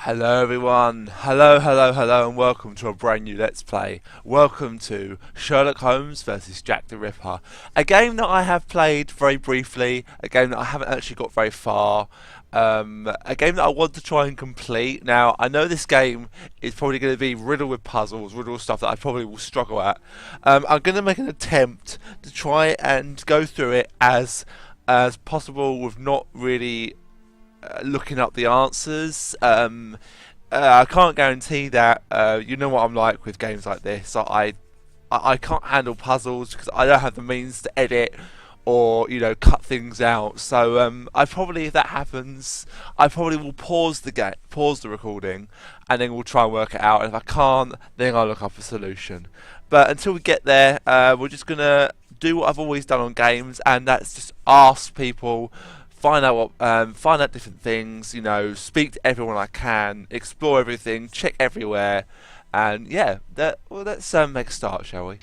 Hello everyone, hello and welcome to a brand new Let's Play. Welcome to Sherlock Holmes versus Jack the Ripper. A game that I have played very briefly, a game that I haven't actually got very far, a game that I want to try and complete. Now, I know this game is probably going to be riddled with puzzles, riddled with stuff that I probably will struggle at. I'm going to make an attempt to try and go through it as possible with not really looking up the answers. I can't guarantee that. You know what I'm like with games like this. I can't handle puzzles because I don't have the means to edit or cut things out. So I probably, if that happens, I probably will pause the recording, and then we'll try and work it out. And if I can't, then I'll look up a solution. But until we get there, we're just gonna do what I've always done on games, and that's just ask people, find out different things, speak to everyone I can, explore everything, check everywhere, and yeah, let's make a start, shall we?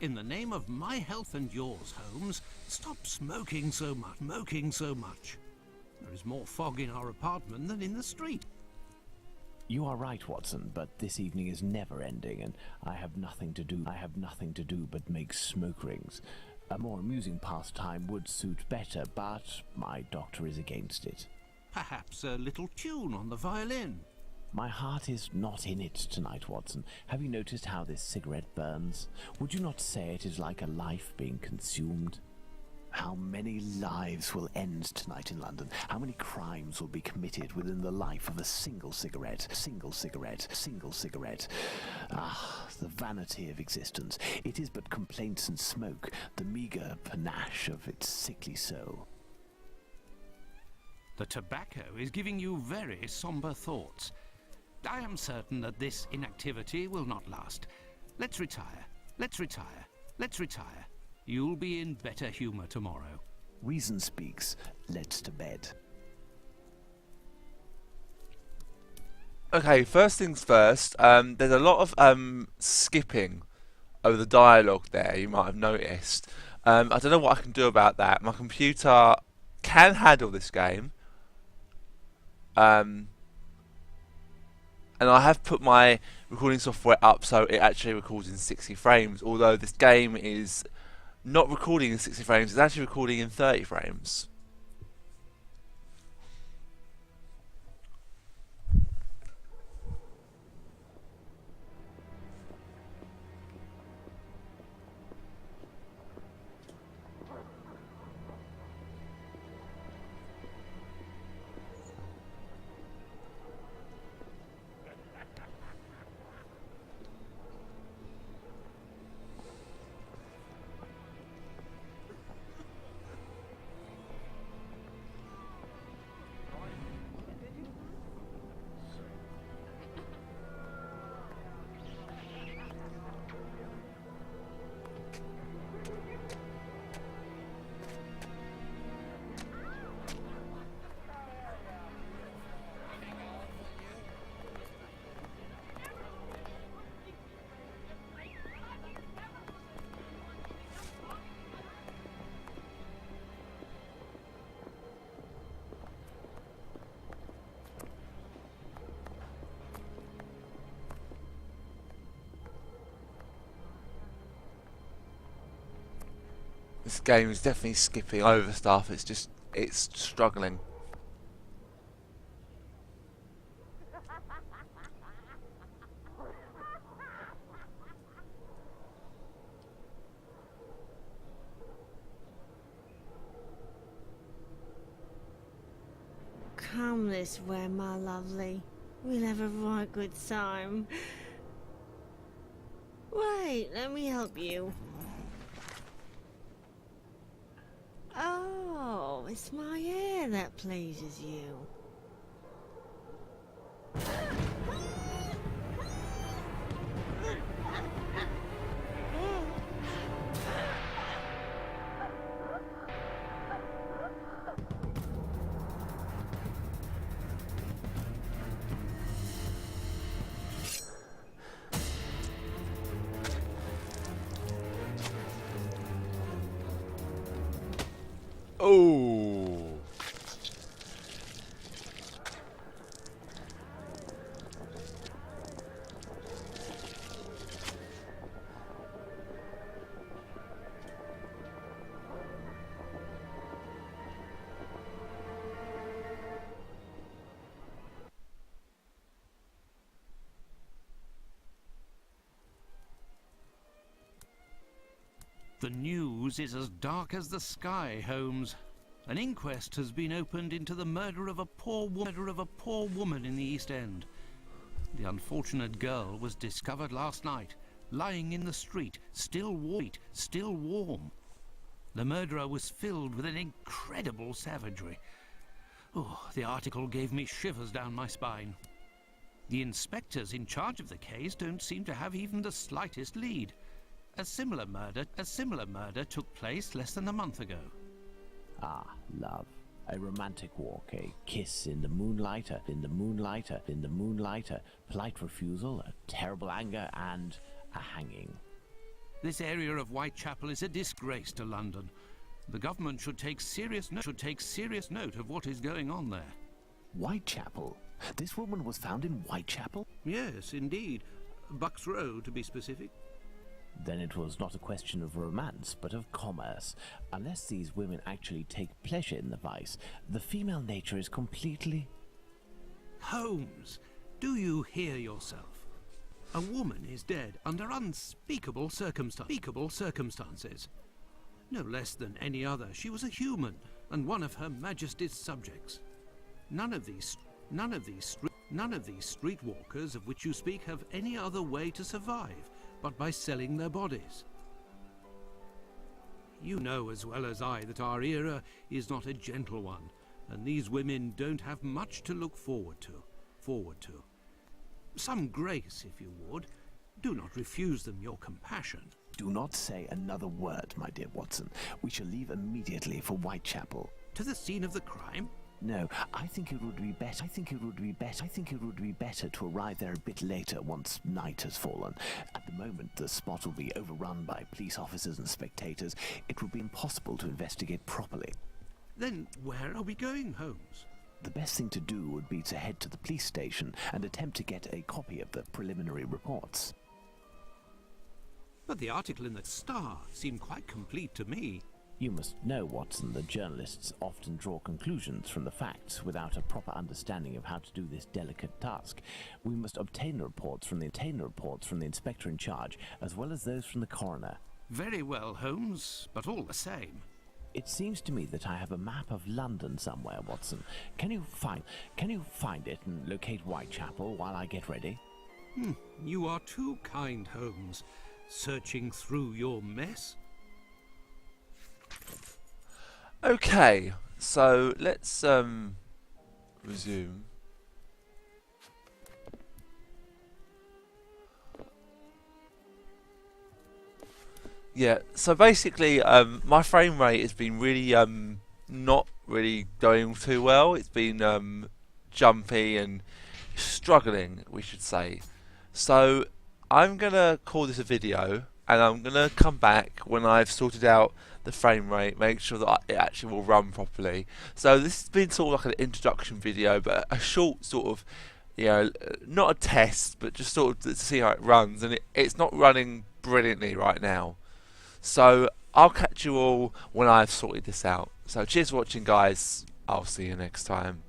In the name of my health and yours, Holmes, stop smoking so much. There is more fog in our apartment than in the street. You are right, Watson, but this evening is never ending, and I have nothing to do. But make smoke rings. A more amusing pastime would suit better, but my doctor is against it. Perhaps a little tune on the violin. My heart is not in it tonight, Watson. Have you noticed how this cigarette burns? Would you not say it is like a life being consumed? How many lives will end tonight in London? How many crimes will be committed within the life of a single cigarette? Ah, the vanity of existence. It is but complaints and smoke, the meagre panache of its sickly soul. The tobacco is giving you very somber thoughts. I am certain that this inactivity will not last. Let's retire. You'll be in better humor tomorrow. Reason speaks. Let's to bed. Okay, first things first, there's a lot of skipping over the dialogue there, you might have noticed. I don't know what I can do about that. My computer can handle this game. And I have put my recording software up so it actually records in 60 frames, although this game is not recording in 60 frames, it's actually recording in 30 frames. This game is definitely skipping over stuff. It's struggling. Come this way, my lovely. We'll have a right good time. Wait, let me help you. Oh, it's my hair that pleases you. Oh. The news is as dark as the sky, Holmes. An inquest has been opened into the murder of a poor woman in the East End. The unfortunate girl was discovered last night, lying in the street, still warm. The murderer was filled with an incredible savagery. Oh, the article gave me shivers down my spine. The inspectors in charge of the case don't seem to have even the slightest lead. A similar murder took place less than a month ago. Ah, love. A romantic walk, a kiss in the moonlight, polite refusal, a terrible anger, and a hanging. This area of Whitechapel is a disgrace to London. The government should take serious note of what is going on there. Whitechapel? This woman was found in Whitechapel? Yes, indeed. Bucks Row, to be specific. Then it was not a question of romance, but of commerce. Unless these women actually take pleasure in the vice, the female nature is completely... Holmes, do you hear yourself? A woman is dead under unspeakable circumstances. No less than any other, she was a human and one of Her Majesty's subjects. None of these streetwalkers of which you speak have any other way to survive but by selling their bodies. You know as well as I that our era is not a gentle one, and these women don't have much to look forward to. Some grace, if you would. Do not refuse them your compassion. Do not say another word, my dear Watson. We shall leave immediately for Whitechapel. To the scene of the crime? No, I think it would be better to arrive there a bit later once night has fallen. At the moment, the spot will be overrun by police officers and spectators. It would be impossible to investigate properly. Then where are we going, Holmes? The best thing to do would be to head to the police station and attempt to get a copy of the preliminary reports. But the article in the Star seemed quite complete to me. You must know, Watson, that journalists often draw conclusions from the facts without a proper understanding of how to do this delicate task. We must obtain the reports from the inspector in charge, as well as those from the coroner. Very well, Holmes, but all the same. It seems to me that I have a map of London somewhere, Watson. Can you find it and locate Whitechapel while I get ready? You are too kind, Holmes. Searching through your mess? Okay, so let's resume. Yeah, so basically my frame rate has been really not really going too well. It's been jumpy and struggling, we should say. So I'm gonna call this a video, and I'm gonna come back when I've sorted out the frame rate, make sure that it actually will run properly. So this has been sort of like an introduction video, but a short sort of, you know, not a test, but just sort of to see how it runs, and it's not running brilliantly right now. So I'll catch you all when I've sorted this out. So cheers for watching, guys. I'll see you next time.